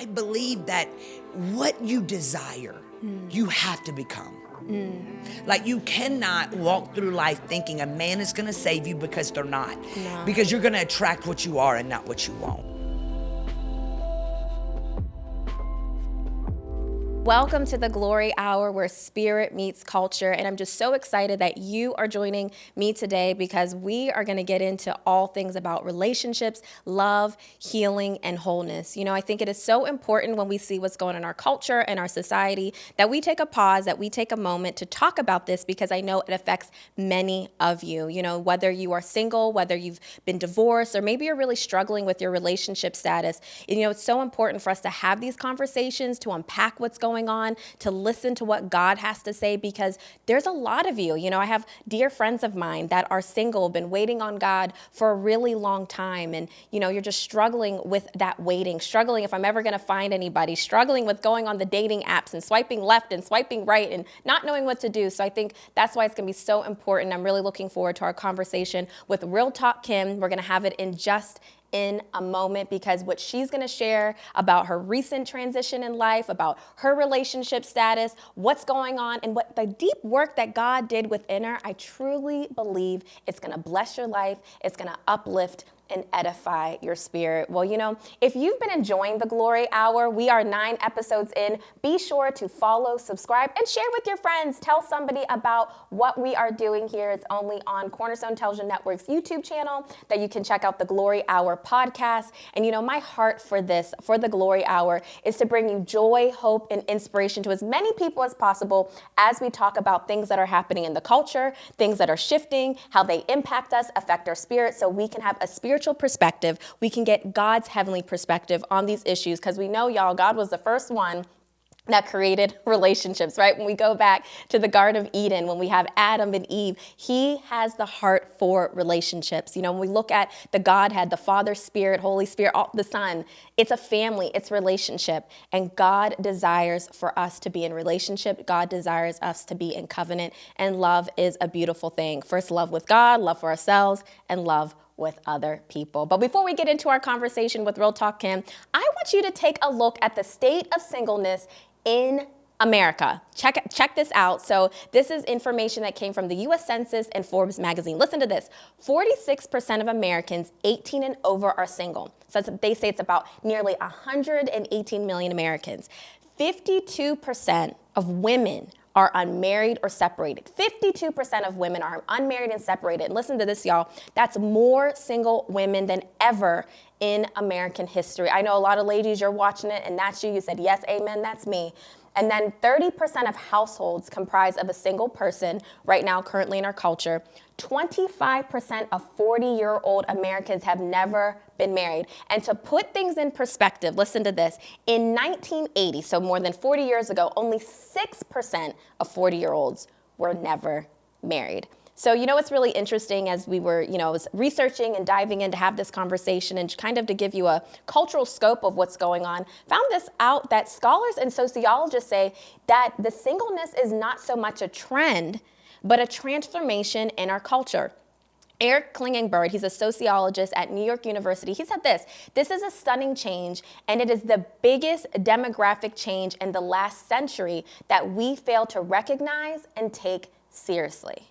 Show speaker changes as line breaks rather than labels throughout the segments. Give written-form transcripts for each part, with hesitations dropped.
I believe that what you desire, you have to become. Like, you cannot walk through life thinking a man is going to save you, because they're not.
No.
Because you're going to attract what you are and not what you want.
Welcome to the Glory Hour, where spirit meets culture. And I'm just so excited that you are joining me today, because we are going to get into all things about relationships, love, healing, and wholeness. You know, I think it is so important when we see what's going on in our culture and our society that we take a pause, that we take a moment to talk about this, because I know it affects many of you. You know, whether you are single, whether you've been divorced, or maybe you're really struggling with your relationship status. You know, it's so important for us to have these conversations, to unpack what's going on, to listen to what God has to say, because there's a lot of you. You know, I have dear friends of mine that are single, been waiting on God for a really long time. And, you know, you're just struggling with that waiting, struggling if I'm ever going to find anybody, struggling with going on the dating apps and swiping left and swiping right and not knowing what to do. So I think that's why it's going to be so important. I'm really looking forward to our conversation with Real Talk Kim. We're going to have it in a moment, because what she's going to share about her recent transition in life, about her relationship status, what's going on, and what the deep work that God did within her, I truly believe it's going to bless your life. It's going to uplift and edify your spirit. Well, you know, if you've been enjoying the Glory Hour, we are 9 episodes in. Be sure to follow, subscribe, and share with your friends. Tell somebody about what we are doing here. It's only on Cornerstone Television Network's YouTube channel that you can check out the Glory Hour podcast. And you know, my heart for this, for the Glory Hour, is to bring you joy, hope, and inspiration to as many people as possible as we talk about things that are happening in the culture, things that are shifting, how they impact us, affect our spirit, so we can have a spiritual perspective. We can get God's heavenly perspective on these issues, because we know, y'all, God was the first one that created relationships, right? When we go back to the Garden of Eden, when we have Adam and Eve, he has the heart for relationships. You know, when we look at the Godhead, the Father, Spirit, Holy Spirit, the Son, it's a family, it's relationship. And God desires for us to be in relationship. God desires us to be in covenant. And love is a beautiful thing. First, love with God, love for ourselves, and love with other people. But before we get into our conversation with Real Talk Kim, I want you to take a look at the state of singleness in America. Check this out. So this is information that came from the U.S. Census and Forbes magazine. Listen to this. 46% of Americans 18 and over are single. So they say it's about nearly 118 million Americans. 52% of women are unmarried or separated. 52% of women are unmarried and separated. And listen to this, y'all. That's more single women than ever in American history. I know a lot of ladies, you're watching it, and that's you. You said, yes, amen, that's me. And then 30% of households comprised of a single person right now, currently in our culture. 25% of 40-year-old Americans have never been married. And to put things in perspective, listen to this. In 1980, so more than 40 years ago, only 6% of 40-year-olds were never married. So, you know, what's really interesting, as we were, you know, was researching and diving in to have this conversation and kind of to give you a cultural scope of what's going on, found this out that scholars and sociologists say that the singleness is not so much a trend, but a transformation in our culture. Eric Klingenberg, he's a sociologist at New York University. He said this is a stunning change, and it is the biggest demographic change in the last century that we fail to recognize and take seriously.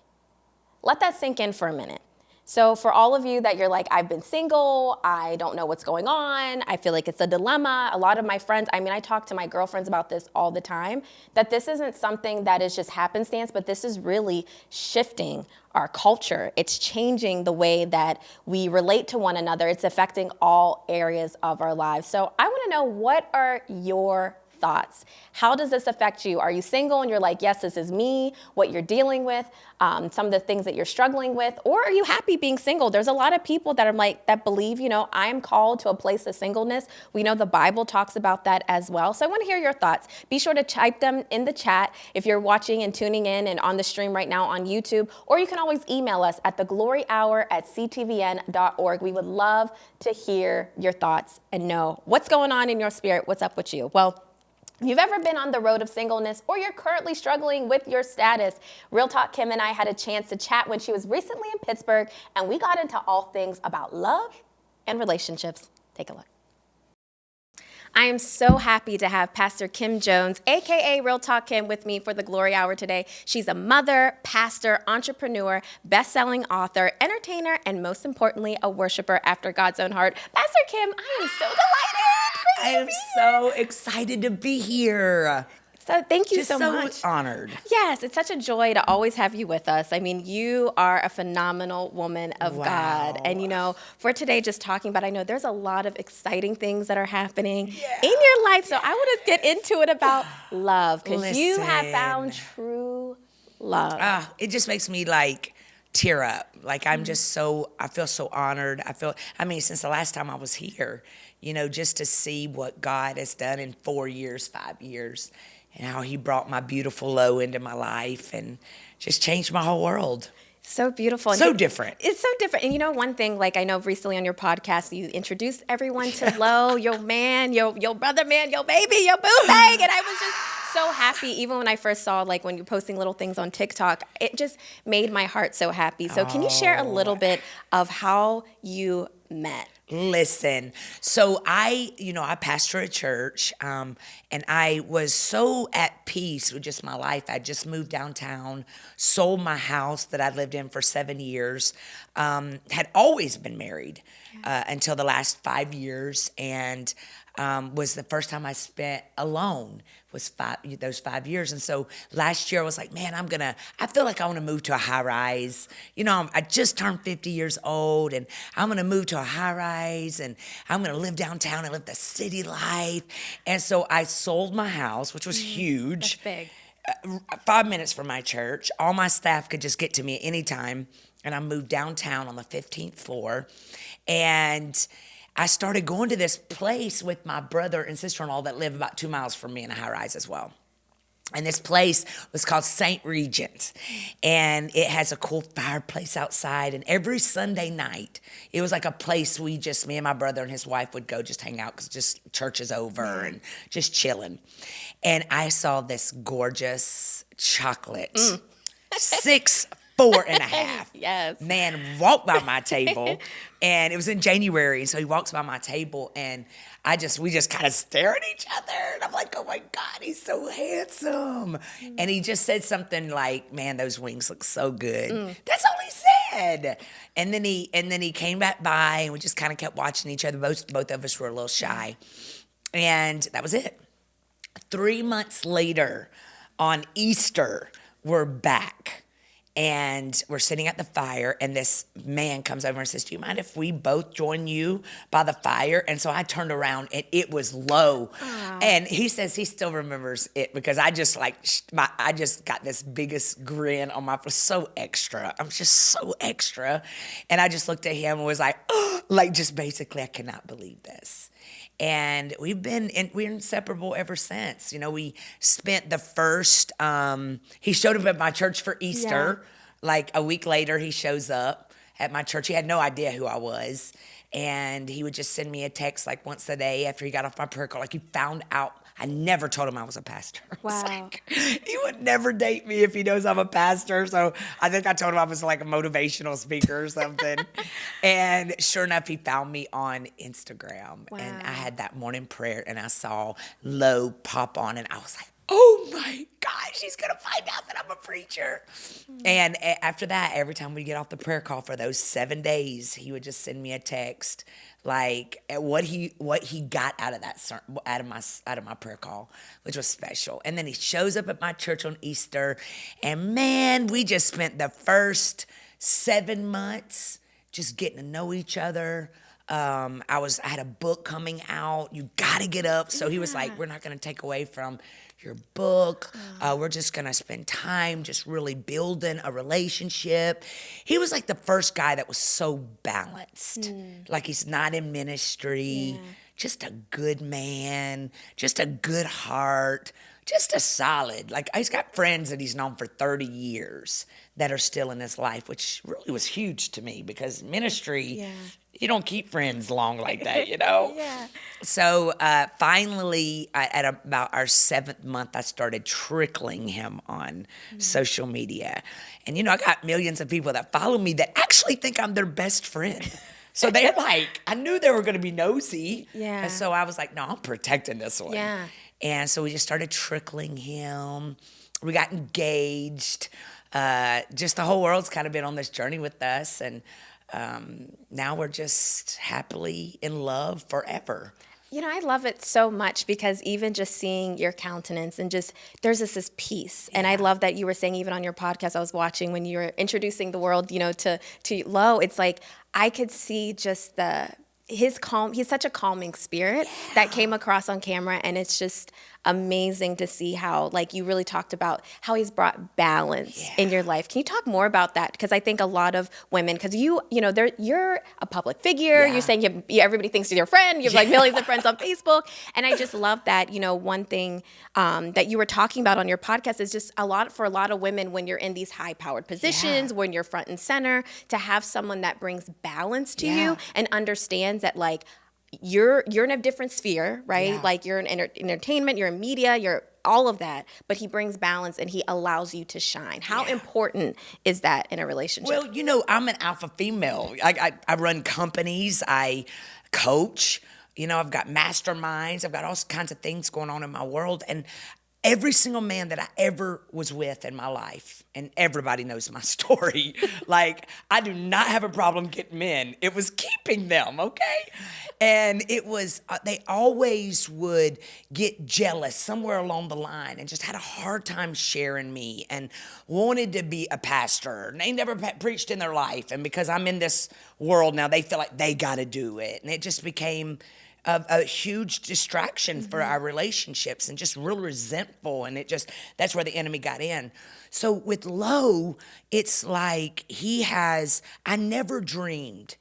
Let that sink in for a minute. So for all of you that you're like, I've been single, I don't know what's going on, I feel like it's a dilemma. A lot of my friends, I talk to my girlfriends about this all the time, that this isn't something that is just happenstance, but this is really shifting our culture. It's changing the way that we relate to one another. It's affecting all areas of our lives. So I want to know, what are your thoughts? How does this affect you? Are you single and you're like, yes, this is me, what you're dealing with, some of the things that you're struggling with? Or are you happy being single? There's a lot of people that are like, that believe, you know, I'm called to a place of singleness. We know the Bible talks about that as well. So I want to hear your thoughts. Be sure to type them in the chat if you're watching and tuning in and on the stream right now on YouTube, or you can always email us at thegloryhour@ctvn.org. We would love to hear your thoughts and know what's going on in your spirit. What's up with you? Well, if you've ever been on the road of singleness, or you're currently struggling with your status, Real Talk Kim and I had a chance to chat when she was recently in Pittsburgh, and we got into all things about love and relationships. Take a look. I am so happy to have Pastor Kim Jones, aka Real Talk Kim, with me for the Glory Hour today. She's a mother, pastor, entrepreneur, best-selling author, entertainer, and most importantly, a worshiper after God's own heart. Pastor Kim, I am so delighted.
I am so excited to be here.
So thank you
Just
so much.
Honored.
Yes, it's such a joy to always have you with us. I mean, you are a phenomenal woman of God. And, you know, for today, just talking about, I know there's a lot of exciting things that are happening in your life. So I want to get into it about love, because you have found true love.
It just makes me like tear up. Like I'm just I feel so honored. Since the last time I was here, you know, just to see what God has done in 4 years, 5 years, and how he brought my beautiful Lo into my life and just changed my whole world.
So beautiful.
So different.
It's so different. And you know, one thing, like I know recently on your podcast, you introduced everyone to Lo, your man, your brother man, your baby, your boo bag. And I was just so happy. Even when I first saw, like when you're posting little things on TikTok, it just made my heart so happy. So can you share a little bit of how you met?
Listen, so I pastor a church, and I was so at peace with just my life. I just moved downtown, sold my house that I'd lived in for 7 years, had always been married until the last 5 years, and was the first time I spent alone was those 5 years. And so last year I was like, man, I feel like I want to move to a high rise. You know, I just turned 50 years old and I'm going to move to a high rise and I'm going to live downtown and live the city life. And so I sold my house, which was huge.
That's big.
5 minutes from my church. All my staff could just get to me at any time. And I moved downtown on the 15th floor. And I started going to this place with my brother and sister-in-law that live about 2 miles from me in a high-rise as well. And this place was called St. Regent. And it has a cool fireplace outside. And every Sunday night, it was like a place me and my brother and his wife would go just hang out because just church is over and just chilling. And I saw this gorgeous chocolate, 6'4.5"
Yes.
man walked by my table, and it was in January, so he walks by my table, and we just kind of stare at each other, and I'm like, oh my God, he's so handsome. And he just said something like, man, those wings look so good. That's all he said. And then he came back by, and we just kind of kept watching each other. Both of us were a little shy, and that was it. 3 months later, on Easter, we're back. And we're sitting at the fire, and this man comes over and says, do you mind if we both join you by the fire? And so I turned around, and it was Lo. And he says he still remembers it because I just got this biggest grin on my face, so extra. I'm just so extra. And I just looked at him and was like, oh, like just basically, I cannot believe this. And we're inseparable ever since. You know, we spent the first, he showed up at my church for Easter. Yeah. Like a week later, he shows up at my church. He had no idea who I was. And he would just send me a text like once a day after he got off my prayer call. Like he found out. I never told him I was a pastor.
Wow.
He would never date me if he knows I'm a pastor. So I think I told him I was like a motivational speaker or something. And sure enough, he found me on Instagram. Wow. And I had that morning prayer, and I saw Lo pop on, and I was like, oh my gosh, he's going to find out that I'm a preacher. And after that, every time we get off the prayer call for those 7 days, he would just send me a text like what he got out of out of my prayer call, which was special. And then he shows up at my church on Easter, and man, we just spent the first 7 months just getting to know each other. I had a book coming out. You got to get up. So he was like, we're not going to take away from your book. We're just going to spend time just really building a relationship. He was like the first guy that was so balanced. Like he's not in ministry, just a good man, just a good heart, just a solid. Like he's got friends that he's known for 30 years that are still in his life, which really was huge to me because ministry, you don't keep friends long like that, you know? So finally, at about our 7th month, I started trickling him on social media. And, you know, I got millions of people that follow me that actually think I'm their best friend. So they're like, I knew they were going to be nosy.
Yeah.
And so I was like, no, I'm protecting this one.
Yeah.
And so we just started trickling him. We got engaged. Just the whole world's kind of been on this journey with us. And now we're just happily in love forever.
You know, I love it so much because even just seeing your countenance and just there's this peace. And I love that you were saying even on your podcast I was watching when you were introducing the world, you know, to Lo, it's like I could see just he's such a calming spirit that came across on camera, and it's just amazing to see how, like, you really talked about how he's brought balance in your life. Can you talk more about that? Because I think a lot of women, because you're a public figure, you're saying everybody thinks you're your friend, you have like millions of friends on Facebook, and I just love that. You know, one thing that you were talking about on your podcast is just for a lot of women, when you're in these high-powered positions, when you're front and center, to have someone that brings balance to you and understands that, like, you're in a different sphere, right?
Yeah.
Like, you're in entertainment, you're in media, you're all of that, but he brings balance and he allows you to shine. How important is that in a relationship?
Well, you know, I'm an alpha female. I run companies, I coach, you know, I've got masterminds, I've got all kinds of things going on in my world. And every single man that I ever was with in my life, and everybody knows my story, like, I do not have a problem getting men. It was keeping them, okay? And it was, they always would get jealous somewhere along the line and just had a hard time sharing me and wanted to be a pastor. And they never preached in their life. And because I'm in this world now, they feel like they got to do it. And it just became a huge distraction for our relationships, and just real resentful, and that's where the enemy got in. So with Lo, it's like I never dreamed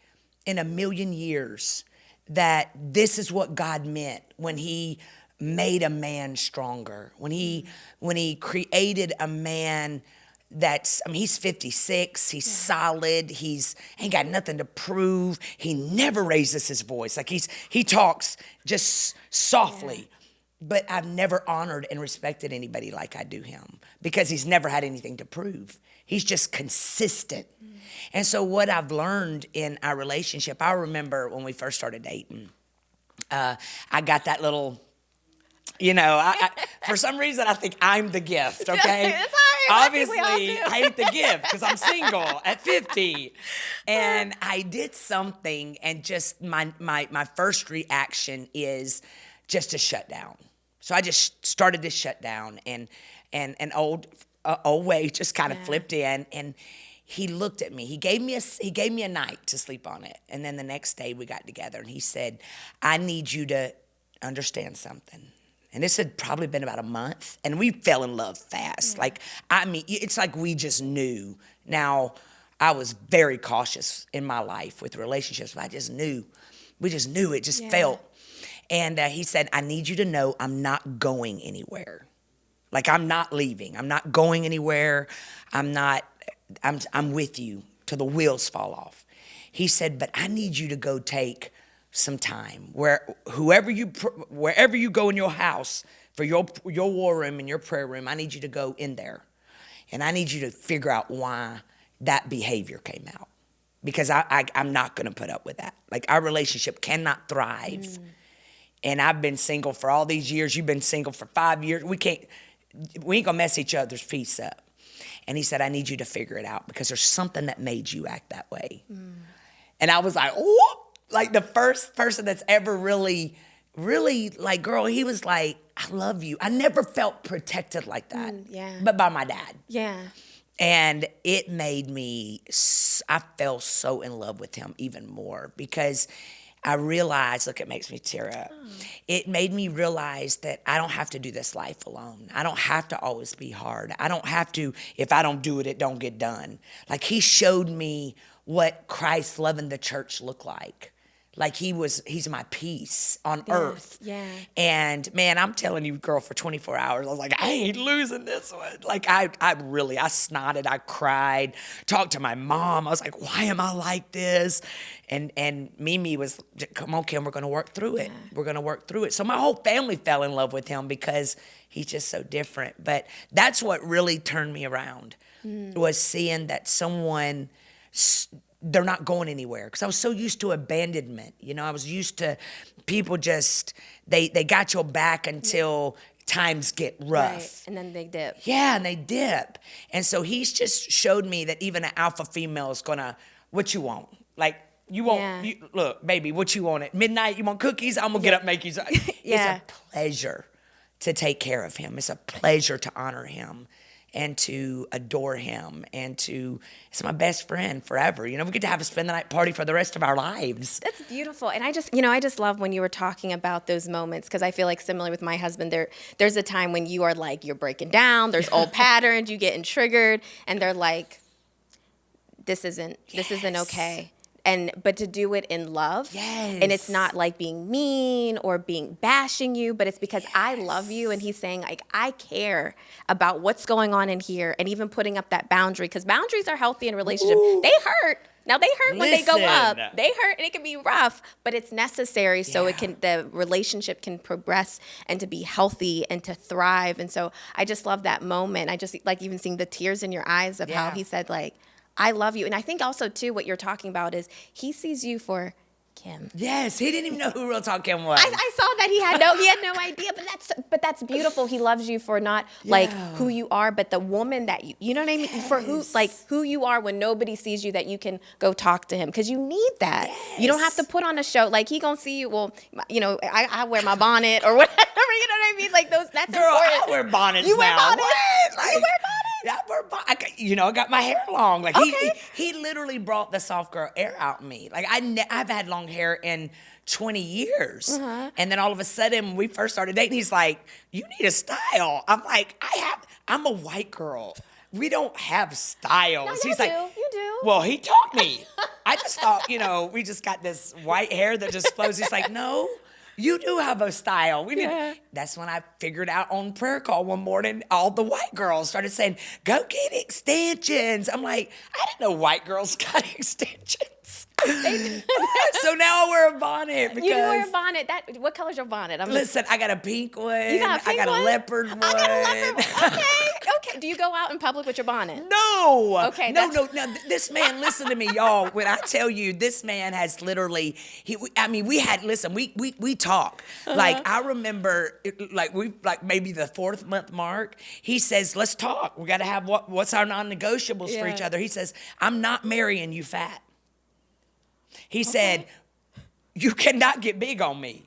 in a million years that this is what God meant when he made a man stronger, when he created a man he's 56, he's solid, ain't got nothing to prove, he never raises his voice, like he talks just softly, but I've never honored and respected anybody like I do him, because he's never had anything to prove. He's just consistent. And so what I've learned in our relationship, I remember when we first started dating, I got that little, you know, I for some reason I think I'm the gift, okay?
It's all right.
Obviously, I ain't the gift because I'm single at 50. And I did something, and just my first reaction is just to shut down. So I just started to shut down, and an old way just kind of flipped in, and he looked at me. He gave me a night to sleep on it. And then the next day we got together, and he said, I need you to understand something. And this had probably been about a month, and we fell in love fast. Like, I mean, it's like we just knew. Now, I was very cautious in my life with relationships, but I just knew. We just knew, it just felt. And he said, I need you to know I'm not going anywhere. Like, I'm not leaving. I'm not going anywhere. I'm with you till the wheels fall off. He said, but I need you to go take some time wherever you go in your house for your war room and your prayer room, I need you to go in there, and I need you to figure out why that behavior came out, because I'm not going to put up with that. Like, our relationship cannot thrive. And I've been single for all these years. You've been single for 5 years. We ain't gonna mess each other's peace up. And he said, I need you to figure it out, because there's something that made you act that way. And I was like, oh. Like, the first person that's ever really, really, like, girl, he was like, I love you. I never felt protected like that, but by my dad.
Yeah.
And it made I fell so in love with him even more, because I realized, look, it makes me tear up. It made me realize that I don't have to do this life alone. I don't have to always be hard. I don't have to, if I don't do it, it don't get done. Like, he showed me what Christ loving the church looked like. Like, he's my peace on earth.
Yeah.
And man, I'm telling you, girl, for 24 hours, I was like, I ain't losing this one. Like, I snotted, I cried, talked to my mom. I was like, why am I like this? And Mimi was, come on, Kim, we're going to work through it. We're going to work through it. So my whole family fell in love with him, because he's just so different. But that's what really turned me around, was seeing that someone they're not going anywhere. Because I was so used to abandonment. You know, I was used to people just, they got your back until times get rough.
Right. And then they dip.
Yeah, and they dip. And so he's just showed me that even an alpha female is gonna, what you want? Like, you want, look, baby, what you want at midnight? You want cookies? I'm gonna get up and make you. It's a pleasure to take care of him. It's a pleasure to honor him and to adore him and to, it's my best friend forever. You know, we get to have a spend the night party for the rest of our lives.
That's beautiful. And I just love when you were talking about those moments, because I feel like similar with my husband, there's a time when you are like, you're breaking down, there's old patterns, you getting triggered, and they're like, this isn't okay. But to do it in love, and it's not like being mean or bashing you, but it's because I love you, and he's saying like, I care about what's going on in here, and even putting up that boundary, because boundaries are healthy in a relationship. They hurt. Now they hurt when they go up. They hurt, and it can be rough, but it's necessary so the relationship can progress and to be healthy and to thrive. And so I just love that moment. I just like even seeing the tears in your eyes of how he said like, I love you. And I think also, too, what you're talking about is he sees you for Kim.
Yes, he didn't even know who Real Talk Kim was.
I saw that he had no idea, but that's beautiful. He loves you for not like who you are, but the woman that you know what I mean? For who you are when nobody sees you, that you can go talk to him, because you need that. Yes. You don't have to put on a show. Like, he gonna see you, well, you know, I wear my bonnet or whatever, you know what I mean? Like that's
Girl,
important.
I wear bonnets
You
now.
wear bonnets?
Like,
you wear bonnets?
I wear I got my hair long. Like he literally brought the soft girl air out in me. Like I've had long hair in 20 years. And then all of a sudden, when we first started dating, he's like, you need a style. I'm like, I'm a white girl. We don't have styles.
No,
he's
you do.
Well, he taught me. I just thought, you know, we just got this white hair that just flows. He's like, no. You do have a style. That's when I figured out on prayer call one morning, all the white girls started saying, go get extensions. I'm like, I didn't know white girls got extensions. So now I wear a bonnet. Because
you do wear a bonnet. What color's your bonnet?
Listen, I got a pink one.
You got a pink one?
A leopard one.
I got a leopard one. Okay. Do you go out in public with your bonnet?
No.
Okay.
No. This man, listen to me, y'all. When I tell you, this man has literally, we talk. Like, I remember, maybe the 4th month mark, he says, let's talk. We got to have what's our non-negotiables for each other. He says, I'm not marrying you fat. He said, you cannot get big on me.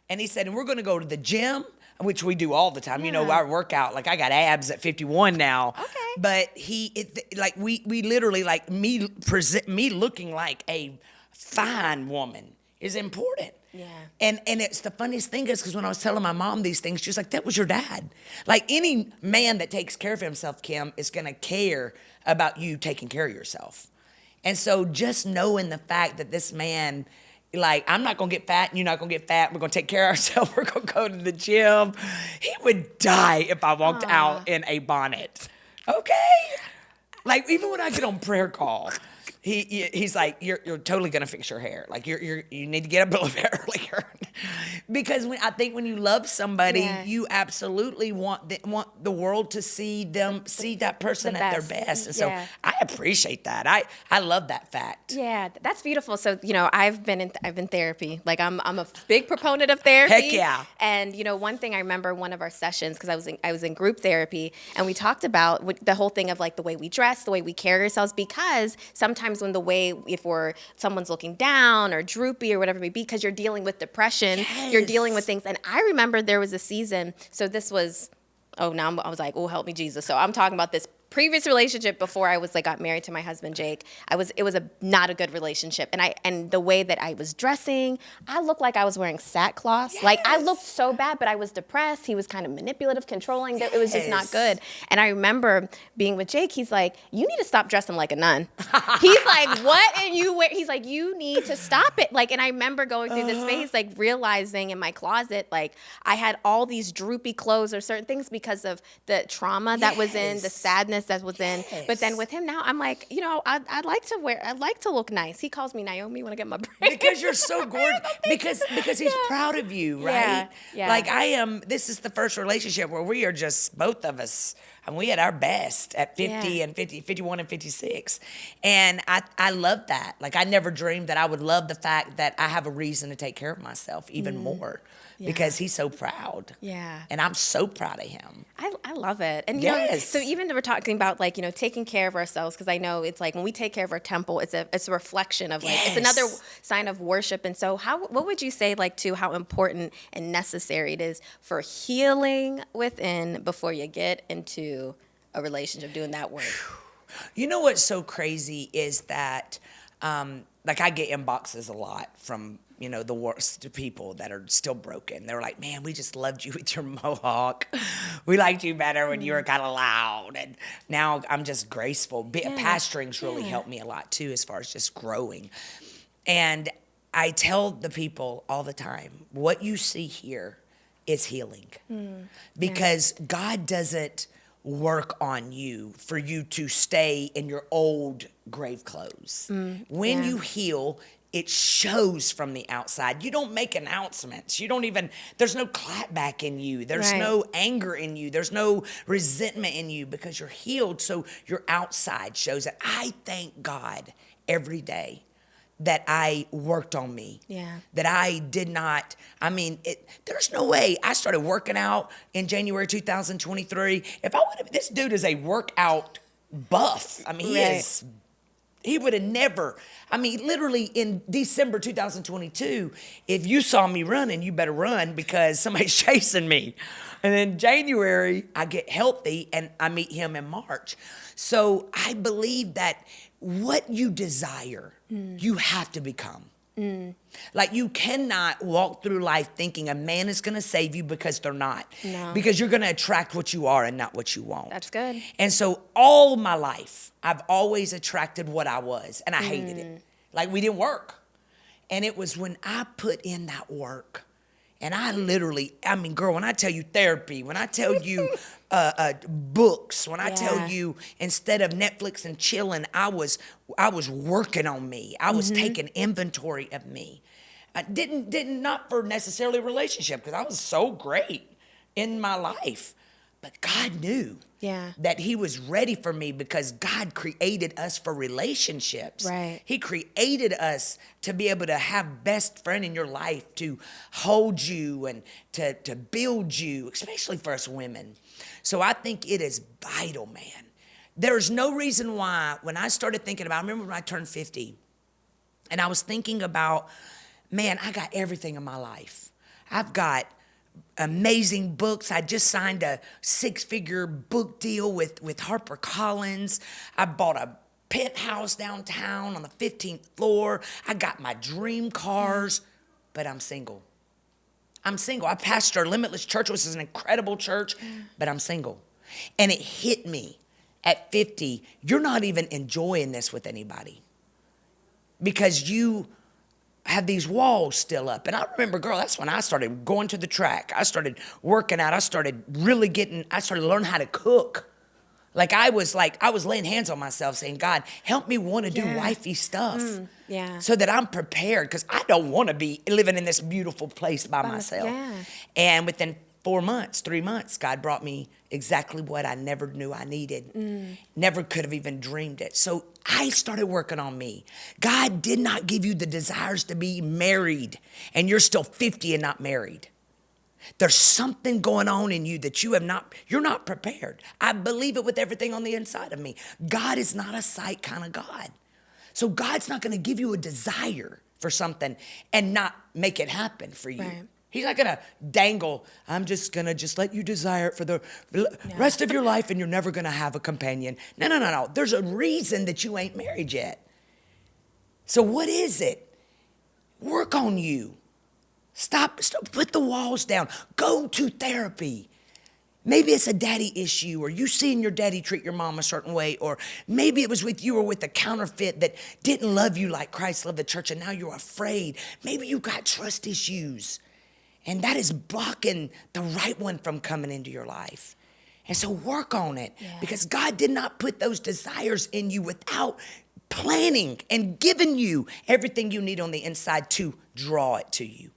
And he said, and we're going to go to the gym, which we do all the time. You know, our workout, like I got abs at 51 now.
Okay.
But we literally, like me looking like a fine woman is important.
Yeah.
And it's the funniest thing is because when I was telling my mom these things, she was like, that was your dad. Like any man that takes care of himself, Kim, is going to care about you taking care of yourself. And so just knowing the fact that this man, like, I'm not going to get fat and you're not going to get fat. We're going to take care of ourselves. We're going to go to the gym. He would die if I walked out in a bonnet. Okay? Like, even when I get on prayer call, he's like, you're totally going to fix your hair. Like, you need to get up a little bit earlier. Because I think when you love somebody, you absolutely want the world to see that person at their best. And so I appreciate that. I love that fact.
Yeah, that's beautiful. So, you know, I've been therapy. Like I'm a big proponent of therapy.
Heck yeah.
And you know, one thing I remember one of our sessions, because I was in group therapy, and we talked about the whole thing of like the way we dress, the way we carry ourselves, because sometimes when if someone's looking down or droopy or whatever it may be, because you're dealing with depression, you're dealing with things. And I remember there was a season, so this was, I was like, oh, help me, Jesus. So I'm talking about this previous relationship before I was got married to my husband, Jake. It was not a good relationship. And the way that I was dressing, I looked like I was wearing sackcloth. Yes. Like I looked so bad, but I was depressed. He was kind of manipulative, controlling. It was just not good. And I remember being with Jake, he's like, you need to stop dressing like a nun. He's like, what are you wearing? He's like, you need to stop it. Like, and I remember going through this phase, like realizing in my closet, like I had all these droopy clothes or certain things because of the trauma that was in, the sadness brokenness that was in. But then with him now, I'm like, I'd like to look nice. He calls me Naomi when I get my braids.
Because you're so gorgeous. Because he's proud of you, right?
Yeah.
Like I am. This is the first relationship where we are just both of us, and we at our best at 50 and 51 and 56. And I love that. Like I never dreamed that I would love the fact that I have a reason to take care of myself even more. Because he's so proud.
Yeah.
And I'm so proud of him.
I love it. And,
Yes.
so even we're talking about, like, taking care of ourselves, because I know it's like when we take care of our temple, it's a reflection of, like, it's another sign of worship. And so what would you say, like, to how important and necessary it is for healing within before you get into a relationship, doing that work?
You know what's so crazy is that, like, I get inboxes a lot from the worst people that are still broken. They're like, man, we just loved you with your mohawk. We liked you better when you were kind of loud. And now I'm just graceful. Pastoring's really helped me a lot too, as far as just growing. And I tell the people all the time, what you see here is healing. Because God doesn't work on you for you to stay in your old grave clothes. When you heal, it shows from the outside. You don't make announcements. There's no clapback in you. There's no anger in you. There's no resentment in you because you're healed. So your outside shows it. I thank God every day that I worked on me. That I did not, there's no way. I started working out in January 2023. This dude is a workout buff. He would have never, literally in December 2022, if you saw me running, you better run because somebody's chasing me. And then January, I get healthy and I meet him in March. So I believe that what you desire, you have to become. Like you cannot walk through life thinking a man is going to save you because they're not.
No.
Because you're going to attract what you are and not what you want.
That's good.
And so all my life, I've always attracted what I was, and I hated it. Like we didn't work. And it was when I put in that work, and I literally, girl, when I tell you therapy, when I tell you books, when I tell you instead of Netflix and chilling, I was working on me. I was taking inventory of me. I didn't not for necessarily a relationship because I was so great in my life, but God knew that he was ready for me because God created us for relationships.
Right.
He created us to be able to have best friend in your life, to hold you and to build you, especially for us women. So I think it is vital, man. There's no reason why when I started thinking about, I remember when I turned 50 and I was thinking about, man, I got everything in my life. I've got amazing books. I just signed a 6-figure book deal with HarperCollins. I bought a penthouse downtown on the 15th floor. I got my dream cars, but I'm single. I pastor Limitless Church, which is an incredible church, but I'm single. And it hit me at 50, you're not even enjoying this with anybody because you have these walls still up. And I remember, girl, that's when I started going to the track. I started working out. I started learning how to cook. I was laying hands on myself saying, God, help me want to do wifey stuff. So that I'm prepared because I don't want to be living in this beautiful place by myself. And within 3 months, God brought me exactly what I never knew I needed. Never could have even dreamed it. So I started working on me. God did not give you the desires to be married and you're still 50 and not married. There's something going on in you that you're not prepared. I believe it with everything on the inside of me. God is not a sight kind of God. So God's not going to give you a desire for something and not make it happen for you.
Right.
He's not going to dangle, I'm just going to let you desire it for the rest of your life and you're never going to have a companion. No. There's a reason that you ain't married yet. So what is it? Work on you. Stop, put the walls down. Go to therapy. Maybe it's a daddy issue, or you seeing your daddy treat your mom a certain way, or maybe it was with you or with a counterfeit that didn't love you like Christ loved the church, and now you're afraid. Maybe you got trust issues, and that is blocking the right one from coming into your life. And so work on it because God did not put those desires in you without planning and giving you everything you need on the inside to draw it to you.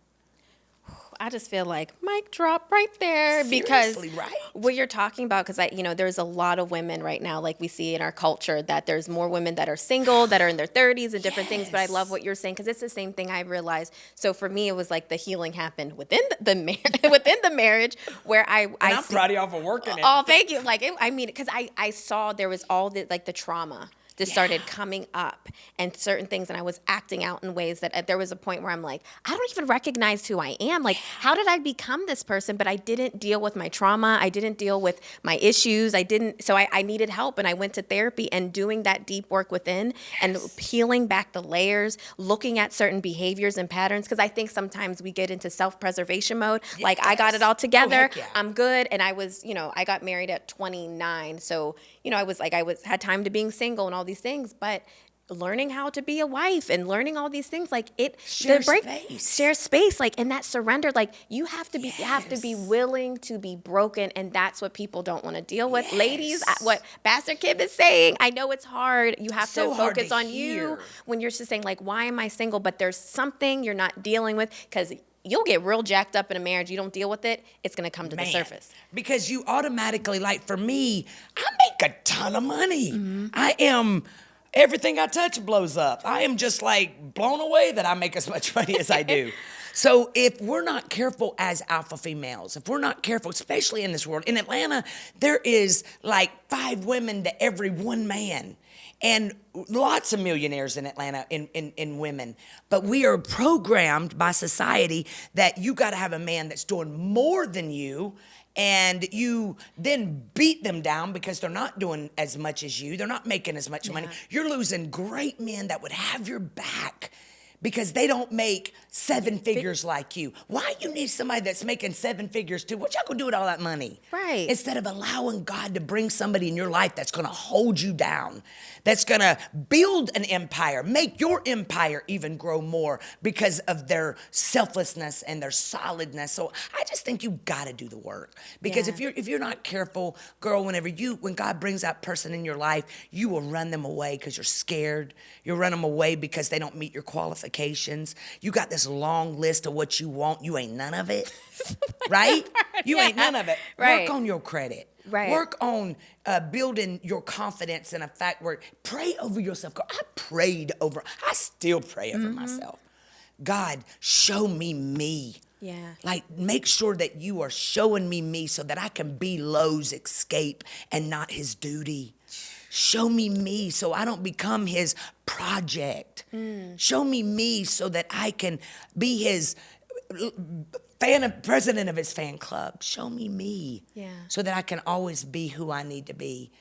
I just feel like mic drop right there.
Seriously,
Because
right?
what you're talking about, because there's a lot of women right now, like we see in our culture, that there's more women that are single, that are in their 30s and different things. But I love what you're saying because it's the same thing I realized. So for me, it was like the healing happened within within the marriage, where
I'm proud of y'all for working it.
Oh, thank you. Because I saw there was all the trauma that started coming up and certain things, and I was acting out in ways that there was a point where I'm like, I don't even recognize who I am. Like, how did I become this person? But I didn't deal with my trauma. I didn't deal with my issues. So I needed help, and I went to therapy and doing that deep work within and peeling back the layers, looking at certain behaviors and patterns, because I think sometimes we get into self-preservation mode. Like, I got it all together. I'm good. And I was, I got married at 29. So, I had time to being single and all these things, but learning how to be a wife and learning all these things, like share space, like in that surrender, like you have to be willing to be broken, and that's what people don't want to deal with. Ladies, what Pastor Kim is saying, I know it's hard. You have to focus on you when you're just saying like, why am I single? But there's something you're not dealing with, because you'll get real jacked up in a marriage. You don't deal with it, it's going to come to the surface.
Because you automatically, like for me, I make a ton of money. Everything I touch blows up. I am just like blown away that I make as much money as I do. So if we're not careful as alpha females, if we're not careful, especially in this world, in Atlanta, there is like 5 women to every 1 man. And lots of millionaires in Atlanta in women. But we are programmed by society that you got to have a man that's doing more than you, and you then beat them down because they're not doing as much as you. They're not making as much money. You're losing great men that would have your back because they don't make 7 figures like you. Why you need somebody that's making 7 figures too? What y'all gonna do with all that money?
Right.
Instead of allowing God to bring somebody in your life that's gonna hold you down, that's gonna build an empire, make your empire even grow more because of their selflessness and their solidness. So I just think you gotta do the work. Because if you're not careful, girl, when God brings that person in your life, you will run them away because you're scared. You'll run them away because they don't meet your qualifications. You got this long list of what you want. You ain't none of it, right? You ain't none of it.
Right.
Work on your credit.
Right.
Work on building your confidence in a fact where pray over yourself. I still pray over myself. God, show me.
Yeah.
Like, make sure that you are showing me so that I can be Lowe's escape and not his duty. Show me so I don't become his project. Show me so that I can be his president of his fan club. Show me so that I can always be who I need to be.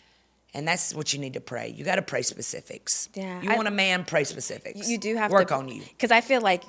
And that's what you need to pray. You got to pray specifics.
Yeah.
You want a man, pray specifics.
You do have
to work
to
on you.
Because I feel like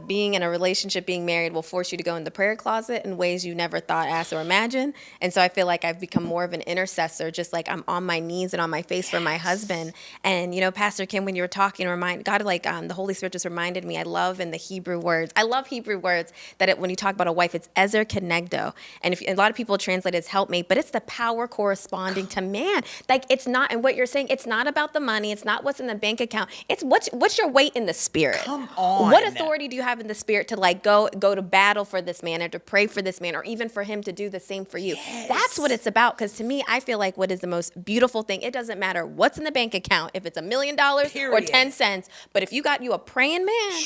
being in a relationship, being married will force you to go in the prayer closet in ways you never thought, asked, or imagined. And so I feel like I've become more of an intercessor, just like I'm on my knees and on my face for my husband. And, Pastor Kim, when you were talking, the Holy Spirit just reminded me, I love Hebrew words that when you talk about a wife, it's ezer kenegdo. And a lot of people translate it as helpmate, but it's the power corresponding to man. Like, it's not, and what you're saying, it's not about the money. It's not what's in the bank account. It's what's your weight in the spirit.
Come on.
What authority do you have in the spirit to go to battle for this man, or to pray for this man, or even for him to do the same for you?
Yes.
That's what it's about. Because to me, I feel like what is the most beautiful thing, it doesn't matter what's in the bank account, if it's $1 million or 10 cents, but if you got a praying man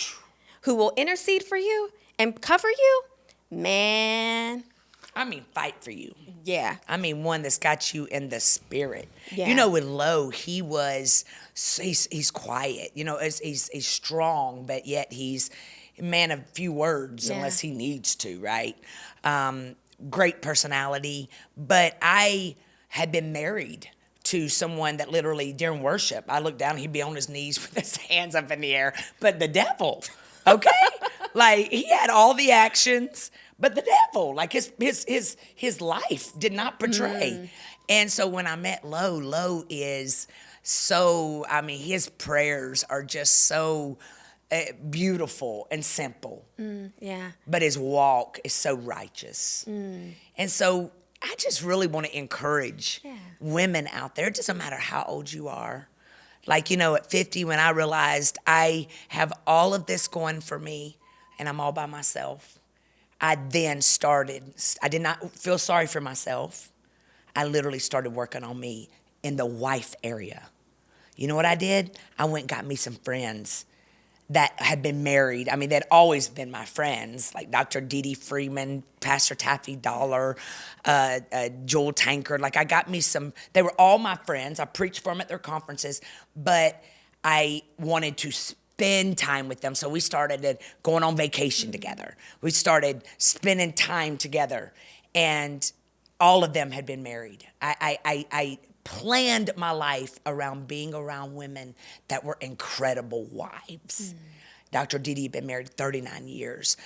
who will intercede for you and cover you, man.
I mean, fight for you.
Yeah.
I mean, one that's got you in the spirit.
Yeah.
With Lowe, he's quiet. He's strong, but yet he's a man of few words unless he needs to, right? Great personality. But I had been married to someone that literally during worship, I looked down and he'd be on his knees with his hands up in the air. But the devil, okay? Like, he had all the actions, but the devil, like his life did not portray. And so when I met Lowe is so, his prayers are just so beautiful and simple.
Yeah.
But his walk is so righteous. And so I I just really want to encourage women out there. It doesn't matter how old you are. Like, at 50, when I realized I have all of this going for me and I'm all by myself, I then I did not feel sorry for myself. I literally started working on me in the wife area. You know what I did? I went and got me some friends that had been married. I mean, they'd always been my friends, like Dr. Dee Dee Freeman, Pastor Taffy Dollar, Joel Tankard. Like, I got me they were all my friends. I preached for them at their conferences, but I wanted to spend time with them. So we started going on vacation together. We started spending time together, and all of them had been married. I planned my life around being around women that were incredible wives. Dr. Dee had been married 39 years,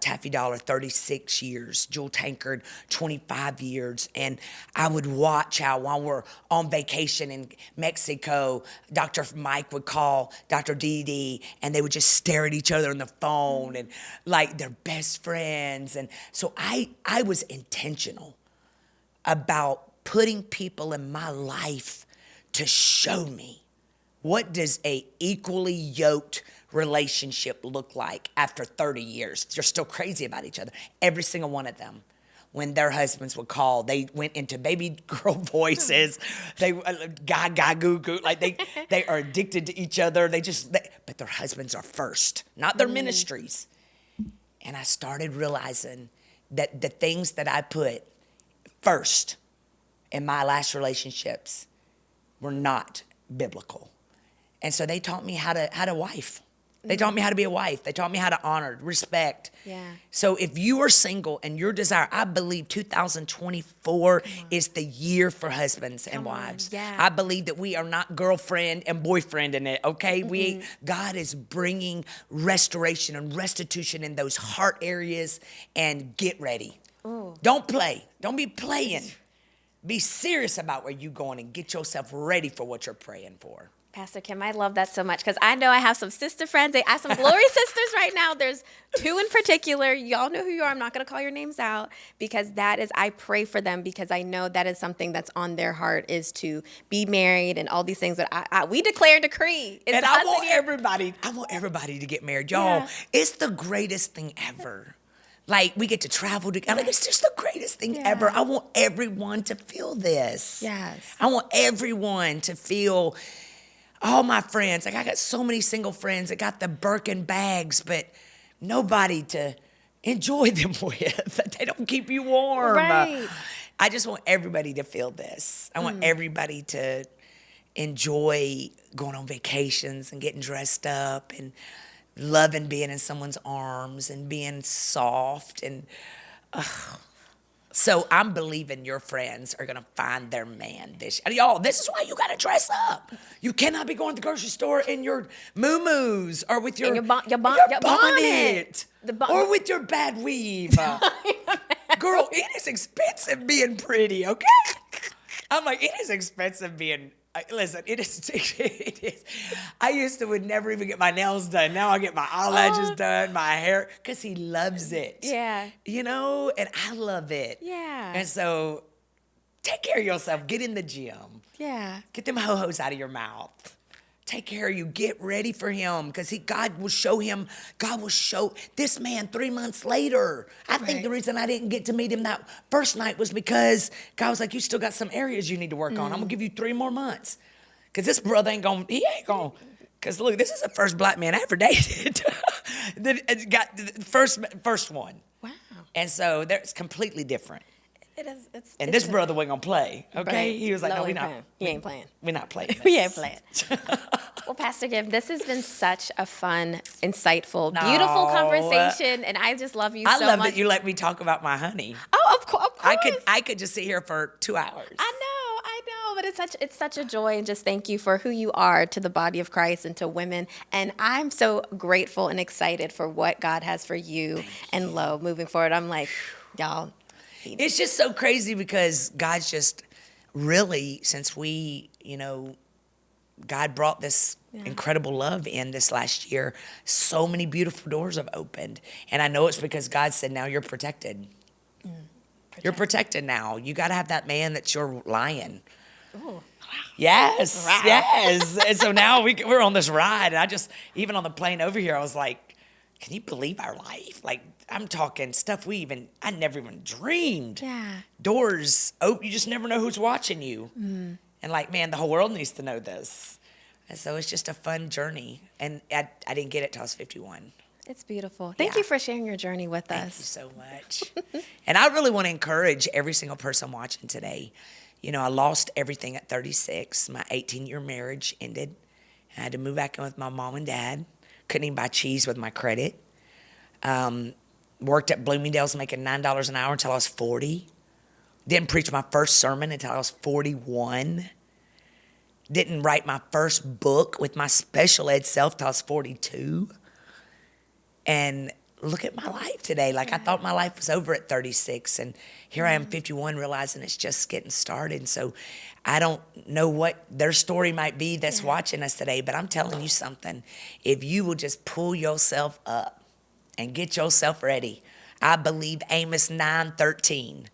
Taffy Dollar 36 years, Jewel Tankard 25 years. And I would watch how while we're on vacation in Mexico, Dr. Mike would call Dr. Dee and they would just stare at each other on the phone and like they're best friends. And so I was intentional about putting people in my life to show me what does a equally yoked relationship look like after 30 years. They're still crazy about each other. Every single one of them, when their husbands would call, they went into baby girl voices. They gaga goo goo, like they are addicted to each other. But their husbands are first, not their ministries. And I started realizing that the things that I put first in my last relationships were not biblical. And so they taught me how to wife. They taught me how to be a wife. They taught me how to honor, respect.
Yeah.
So if you are single and your desire, I believe 2024 is the year for husbands and wives.
Yeah.
I believe that we are not girlfriend and boyfriend in it, okay? God is bringing restoration and restitution in those heart areas, and get ready. Ooh. Don't play. Don't be playing. Be serious about where you're going and get yourself ready for what you're praying for.
Pastor Kim, I love that so much because I know I have some sister friends. I have some glory sisters right now. There's two in particular. Y'all know who you are. I'm not going to call your names out because I pray for them because I know that is something that's on their heart is to be married and all these things that we declare and decree.
And I want everybody to get married. Y'all, It's the greatest thing ever. Like, we get to travel together. Like, it's just the greatest thing ever. I want everyone to feel this.
Yes.
I want everyone to feel, all my friends. Like, I got so many single friends that got the Birkin bags, but nobody to enjoy them with. They don't keep you warm.
Right.
I just want everybody to feel this. I want everybody to enjoy going on vacations and getting dressed up and loving being in someone's arms and being soft. And so I'm believing your friends are going to find their man this year. Y'all, this is why you got to dress up. You cannot be going to the grocery store in your muumuus or with your bonnet. Or with your bad weave. Girl, it is expensive being pretty, okay? I'm like, it is expensive being... Listen, it is. I would never even get my nails done. Now I get my eyelashes done, my hair, because he loves it.
Yeah.
And I love it.
Yeah.
And so take care of yourself. Get in the gym.
Yeah.
Get them ho-hos out of your mouth. Take care of you. Get ready for him because God will show this man 3 months later. I think the reason I didn't get to meet him that first night was because God was like, you still got some areas you need to work on. I'm going to give you 3 more months because this brother ain't going. Because look, this is the first black man I ever dated. that got the first one. Wow. And so it's completely different.
It is.
And this brother wasn't going to play, okay?
Right.
He was like, no,
we're not. He ain't playing.
We're not playing this.
We ain't playing. Well, Pastor Kim, this has been such a fun, insightful, beautiful conversation, and I just love you so much.
I love that you let me talk about my honey.
Oh, of course.
I could just sit here for 2 hours.
I know, but it's such a joy, and just thank you for who you are to the body of Christ and to women. And I'm so grateful and excited for what God has for you and Lo moving forward. I'm like, y'all.
It's just so crazy because God's just really, since God brought this incredible love in this last year, so many beautiful doors have opened. And I know it's because God said, now you're protected. You're protected now. You got to have that man that's your lion.
Ooh.
Yes,
Wow.
yes. And so now we're on this ride. And I just, even on the plane over here, I was like, can you believe our life? Like, I'm talking stuff I never even dreamed.
Yeah.
Doors open, you just never know who's watching you.
Mm.
And like, man, the whole world needs to know this. And so it's just a fun journey. And I didn't get it till I was 51.
It's beautiful. Thank you for sharing your journey with us.
Thank you so much. And I really want to encourage every single person watching today. You know, I lost everything at 36. My 18-year marriage ended. I had to move back in with my mom and dad. Couldn't even buy cheese with my credit. Worked at Bloomingdale's making $9 an hour until I was 40. Didn't preach my first sermon until I was 41. Didn't write my first book with my special ed self till I was 42. And look at my life today. Like, I thought my life was over at 36, and here I am 51 realizing it's just getting started. So I don't know what their story might be that's watching us today, but I'm telling you something. If you will just pull yourself up and get yourself ready, I believe Amos 9:13.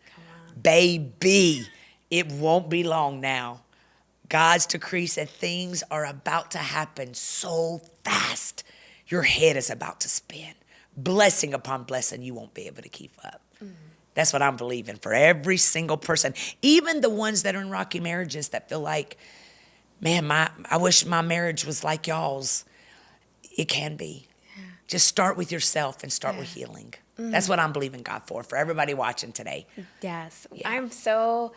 Baby, it won't be long now. God's decree said things are about to happen so fast. Your head is about to spin. Blessing upon blessing, you won't be able to keep up. Mm-hmm. That's what I'm believing for every single person, even the ones that are in rocky marriages that feel like, man, I wish my marriage was like y'all's. It can be. Yeah. Just start with yourself and start with healing. Mm-hmm. That's what I'm believing God for everybody watching today.
Yes.
Yeah.
I'm so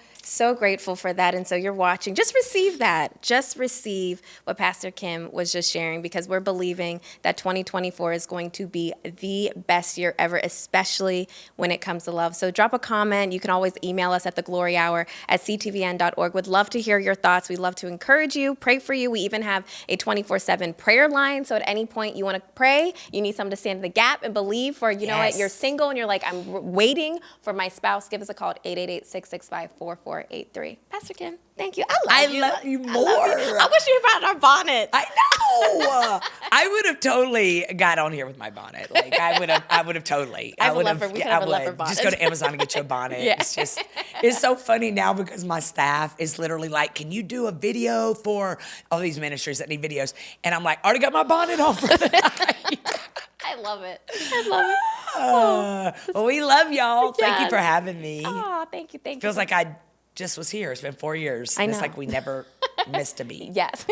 grateful for that. And so you're watching. Just receive that. Just receive what Pastor Kim was just sharing, because we're believing that 2024 is going to be the best year ever, especially when it comes to love. So drop a comment. You can always email us at thegloryhour@ctvn.org. Would love to hear your thoughts. We'd love to encourage you, pray for you. We even have a 24/7 prayer line. So at any point you want to pray, you need someone to stand in the gap and believe for, you know what, you're single and you're like, I'm waiting for my spouse, give us a call at 888-665-4483. Pastor Kim, thank you. I love you more. I wish you brought our bonnet.
I know. I would have totally got on here with my bonnet. Like, I would have totally.
I have a leopard. We could have a leopard bonnet.
Just go to Amazon and get you a bonnet.
Yeah.
It's so funny now because my staff is literally like, can you do a video for all these ministries that need videos? And I'm like, already got my bonnet on for the night.
I love it. Oh,
well, we love y'all. Thank you for having me.
Oh, thank you.
Feels like I just was here. It's been 4 years.
I know.
It's like we never missed a beat.
Yes.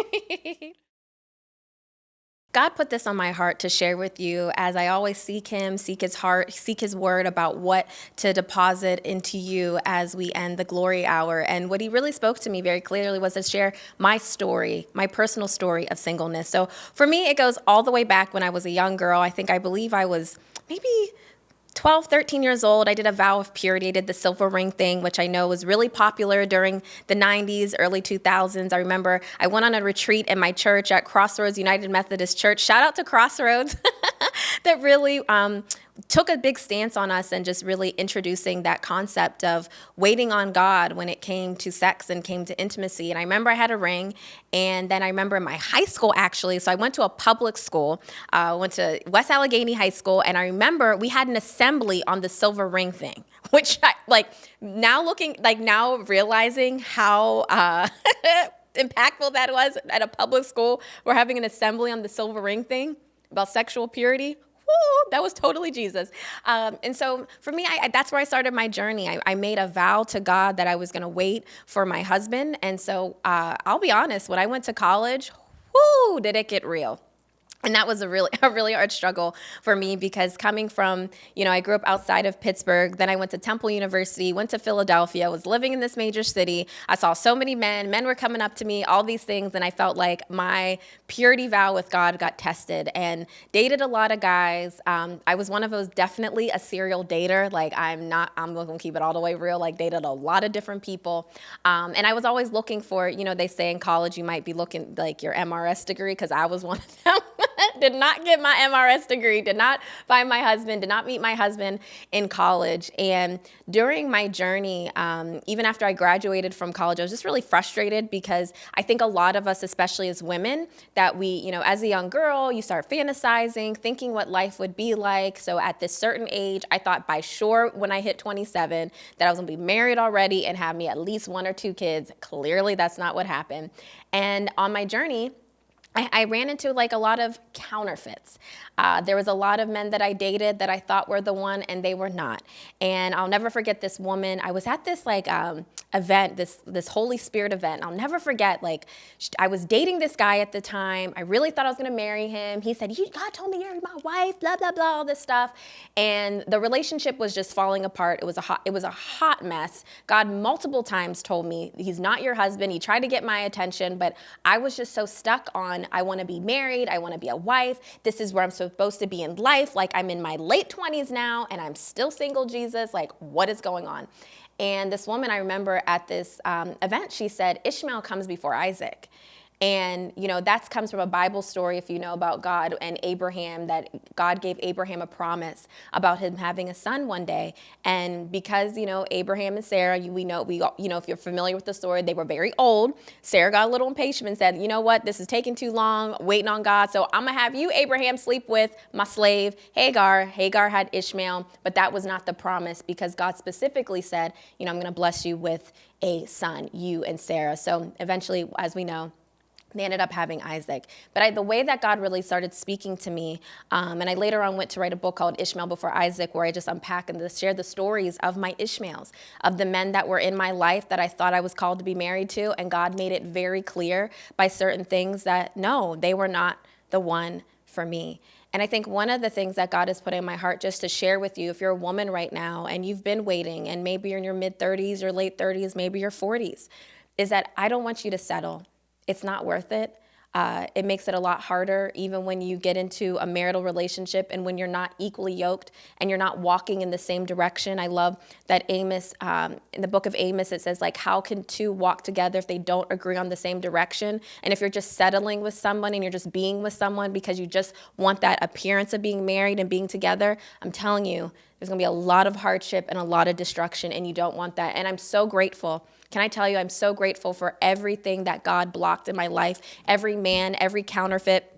God put this on my heart to share with you as I always seek him, seek his heart, seek his word about what to deposit into you as we end the glory hour. And what he really spoke to me very clearly was to share my story, my personal story of singleness. So for me, it goes all the way back when I was a young girl. I believe I was maybe 12, 13 years old. I did a vow of purity. I did the silver ring thing, which I know was really popular during the 90s, early 2000s. I remember I went on a retreat in my church at Crossroads United Methodist Church. Shout out to Crossroads that really took a big stance on us and just really introducing that concept of waiting on God when it came to sex and came to intimacy. And I remember I had a ring, and then I remember in my high school, actually, so I went to a public school, went to West Allegheny High School, and I remember we had an assembly on the silver ring thing, which now realizing how impactful that was at a public school. We're having an assembly on the silver ring thing about sexual purity. Woo, that was totally Jesus. And so for me, that's where I started my journey. I made a vow to God that I was going to wait for my husband. And so I'll be honest, when I went to college, whoo, did it get real. And that was a really hard struggle for me, because coming from, I grew up outside of Pittsburgh. Then I went to Temple University, went to Philadelphia, was living in this major city. I saw so many men were coming up to me, all these things. And I felt like my purity vow with God got tested, and dated a lot of guys. I was one of those, definitely a serial dater. Like, I'm going to keep it all the way real, like dated a lot of different people. And I was always looking for, they say in college, you might be looking like your MRS degree, because I was one of them. Did not get my MRS degree, did not find my husband, did not meet my husband in college. And during my journey, even after I graduated from college, I was just really frustrated because I think a lot of us, especially as women, that we, as a young girl, you start fantasizing, thinking what life would be like. So at this certain age, I thought by sure when I hit 27 that I was gonna be married already and have me at least 1 or 2 kids. Clearly, that's not what happened. And on my journey, I ran into like a lot of counterfeits. There was a lot of men that I dated that I thought were the one, and they were not. And I'll never forget this woman. I was at this like event, this Holy Spirit event. I'll never forget, like, I was dating this guy at the time. I really thought I was gonna marry him. He said, God told me you're my wife, blah, blah, blah, all this stuff. And the relationship was just falling apart. It was a hot mess. God multiple times told me, he's not your husband. He tried to get my attention, but I was just so stuck on, I wanna be married, I wanna be a wife. This is where I'm supposed to be in life. Like, I'm in my late 20s now and I'm still single, Jesus. Like, what is going on? And this woman, I remember at this event, she said, Ishmael comes before Isaac. And, that comes from a Bible story, if you know about God and Abraham, that God gave Abraham a promise about him having a son one day. And because, Abraham and Sarah, if you're familiar with the story, they were very old. Sarah got a little impatient and said, you know what, this is taking too long, waiting on God. So I'm going to have you, Abraham, sleep with my slave, Hagar. Hagar had Ishmael, but that was not the promise because God specifically said, I'm going to bless you with a son, you and Sarah. So eventually, as we know, they ended up having Isaac. But the way that God really started speaking to me, and I later on went to write a book called Ishmael Before Isaac, where I just unpack and share the stories of my Ishmaels, of the men that were in my life that I thought I was called to be married to. And God made it very clear by certain things that, no, they were not the one for me. And I think one of the things that God has put in my heart just to share with you, if you're a woman right now and you've been waiting and maybe you're in your mid-30s or late 30s, maybe your 40s, is that I don't want you to settle. It's not worth it. It makes it a lot harder, even when you get into a marital relationship and when you're not equally yoked and you're not walking in the same direction. I love that Amos, in the book of Amos, it says, like, how can two walk together if they don't agree on the same direction? And if you're just settling with someone and you're just being with someone because you just want that appearance of being married and being together, I'm telling you, there's gonna be a lot of hardship and a lot of destruction, and you don't want that. And I'm so grateful. Can I tell you, I'm so grateful for everything that God blocked in my life, every man, every counterfeit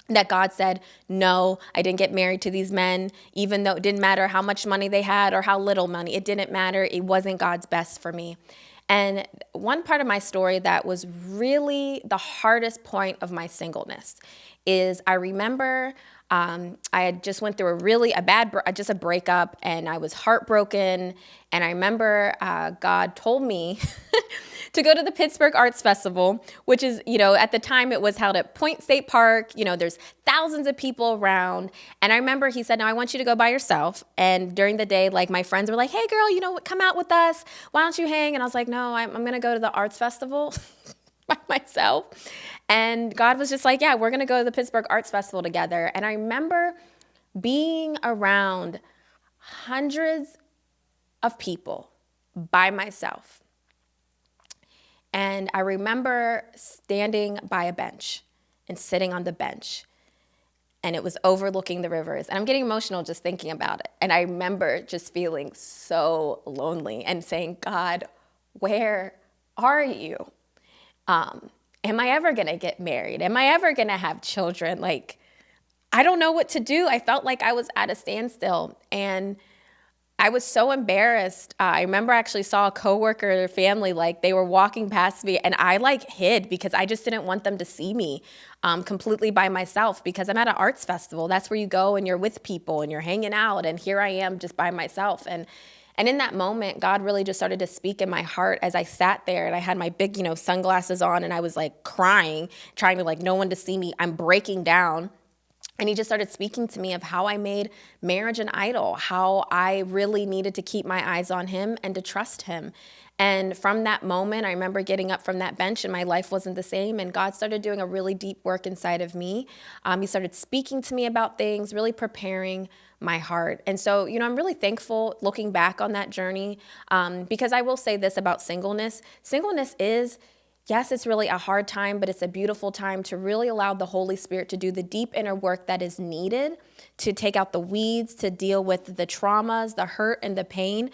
that God said, no, I didn't get married to these men, even though it didn't matter how much money they had or how little money. It didn't matter. It wasn't God's best for me. And one part of my story that was really the hardest point of my singleness is I remember I had just went through a breakup, and I was heartbroken. And I remember God told me to go to the Pittsburgh Arts Festival, which is, at the time it was held at Point State Park. There's thousands of people around. And I remember he said, now I want you to go by yourself. And during the day, like, my friends were like, hey girl, come out with us. Why don't you hang? And I was like, no, I'm going to go to the Arts Festival by myself. And God was just like, yeah, we're going to go to the Pittsburgh Arts Festival together. And I remember being around hundreds of people by myself. And I remember standing by a bench and sitting on the bench, and it was overlooking the rivers. And I'm getting emotional just thinking about it. And I remember just feeling so lonely and saying, God, where are you? Am I ever going to get married? Am I ever going to have children? Like, I don't know what to do. I felt like I was at a standstill, and I was so embarrassed. I remember I actually saw a coworker, their family, like, they were walking past me, and I hid because I just didn't want them to see me completely by myself, because I'm at an arts festival. That's where you go and you're with people and you're hanging out, and here I am just by myself. And in that moment, God really just started to speak in my heart as I sat there, and I had my big, sunglasses on, and I was like crying, trying to no one to see me. I'm breaking down. And he just started speaking to me of how I made marriage an idol, how I really needed to keep my eyes on him and to trust him. And from that moment, I remember getting up from that bench and my life wasn't the same. And God started doing a really deep work inside of me. He started speaking to me about things, really preparing my heart. And so, I'm really thankful looking back on that journey, because I will say this about singleness. Singleness is yes, it's really a hard time, but it's a beautiful time to really allow the Holy Spirit to do the deep inner work that is needed to take out the weeds, to deal with the traumas, the hurt, and the pain,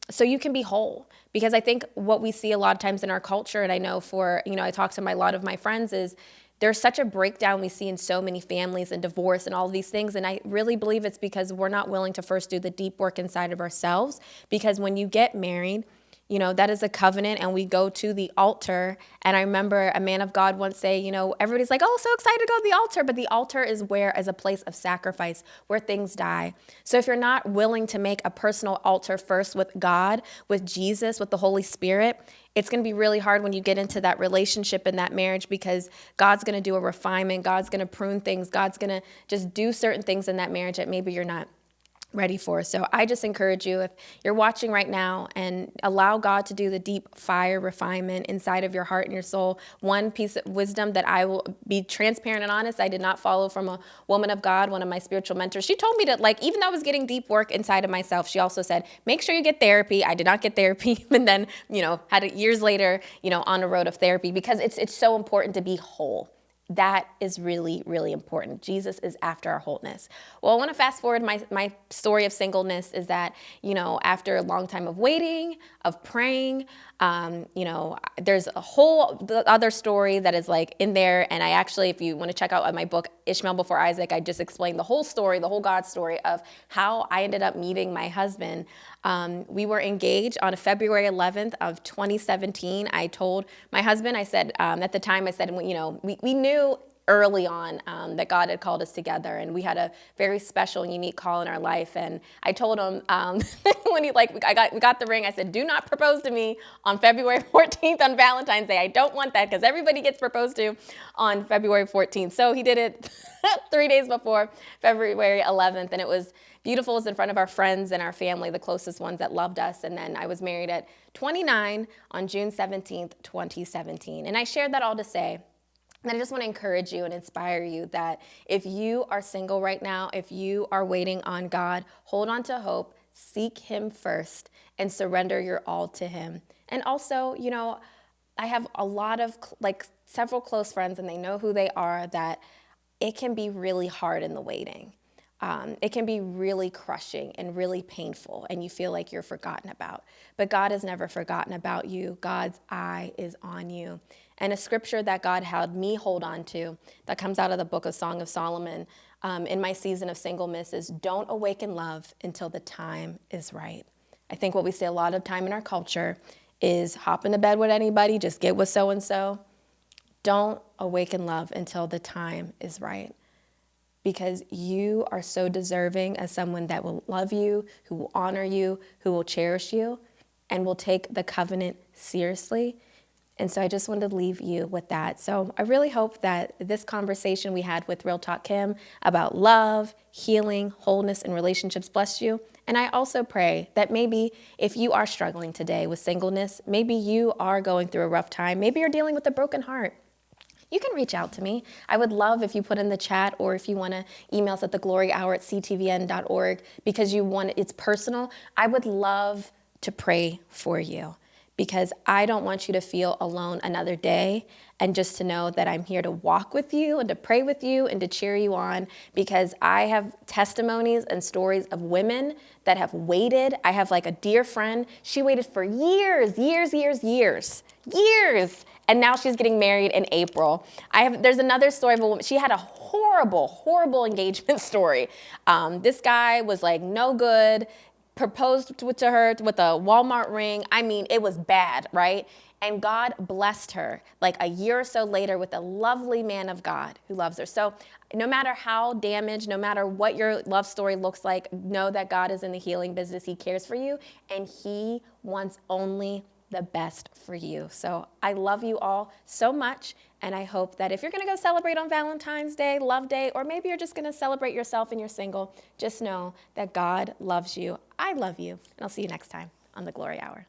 so you can be whole. Because I think what we see a lot of times in our culture, and I know I talk to a lot of my friends, is there's such a breakdown we see in so many families and divorce and all of these things. And I really believe it's because we're not willing to first do the deep work inside of ourselves. Because when you get married, that is a covenant, and we go to the altar. And I remember a man of God once say, everybody's like, oh, so excited to go to the altar. But the altar is a place of sacrifice where things die. So if you're not willing to make a personal altar first with God, with Jesus, with the Holy Spirit, it's going to be really hard when you get into that relationship and that marriage, because God's going to do a refinement. God's going to prune things. God's going to just do certain things in that marriage that maybe you're not ready for. So I just encourage you, if you're watching right now, and allow God to do the deep fire refinement inside of your heart and your soul. One piece of wisdom that I will be transparent and honest, I did not follow from a woman of God, one of my spiritual mentors. She told me to, even though I was getting deep work inside of myself, she also said, make sure you get therapy. I did not get therapy. And then, had it years later, on the road of therapy, because it's so important to be whole. That is really, really important. Jesus is after our wholeness. Well, I want to fast forward. My story of singleness is that, after a long time of waiting, of praying, there's a whole other story that is in there. And I actually, if you want to check out my book, Ishmael Before Isaac, I just explained the whole story, the whole God story of how I ended up meeting my husband. We were engaged on February 11th of 2017. I told my husband, I said, at the time, I said, we knew early on that God had called us together, and we had a very special and unique call in our life. And I told him when we got the ring, I said, do not propose to me on February 14th on Valentine's Day. I don't want that, because everybody gets proposed to on February 14th. So he did it 3 days before February 11th, and it was beautiful. It was in front of our friends and our family, the closest ones that loved us. And then I was married at 29 on June 17th, 2017. And I shared that all to say, and I just want to encourage you and inspire you that if you are single right now, if you are waiting on God, hold on to hope, seek Him first, and surrender your all to Him. And also, I have a lot of, several close friends, and they know who they are, that it can be really hard in the waiting. It can be really crushing and really painful, and you feel like you're forgotten about. But God has never forgotten about you. God's eye is on you. And a scripture that God had me hold on to that comes out of the book of Song of Solomon in my season of singleness is, don't awaken love until the time is right. I think what we see a lot of time in our culture is hop into bed with anybody, just get with so-and-so. Don't awaken love until the time is right. Because you are so deserving as someone that will love you, who will honor you, who will cherish you, and will take the covenant seriously. And so I just wanted to leave you with that. So I really hope that this conversation we had with Real Talk Kim about love, healing, wholeness, and relationships blessed you. And I also pray that maybe if you are struggling today with singleness, maybe you are going through a rough time, maybe you're dealing with a broken heart, you can reach out to me. I would love if you put in the chat, or if you want to email us at thegloryhour@ctvn.org, because it's personal. I would love to pray for you, because I don't want you to feel alone another day, and just to know that I'm here to walk with you and to pray with you and to cheer you on, because I have testimonies and stories of women that have waited. I have a dear friend. She waited for years, and now she's getting married in April. There's another story of a woman. She had a horrible engagement story. This guy was no good, proposed to her with a Walmart ring. I mean, it was bad, right? And God blessed her a year or so later with a lovely man of God who loves her. So no matter how damaged, no matter what your love story looks like, know that God is in the healing business. He cares for you, and He wants only the best for you. So I love you all so much, and I hope that if you're going to go celebrate on Valentine's Day, Love Day, or maybe you're just going to celebrate yourself and you're single, just know that God loves you. I love you, and I'll see you next time on The Glory Hour.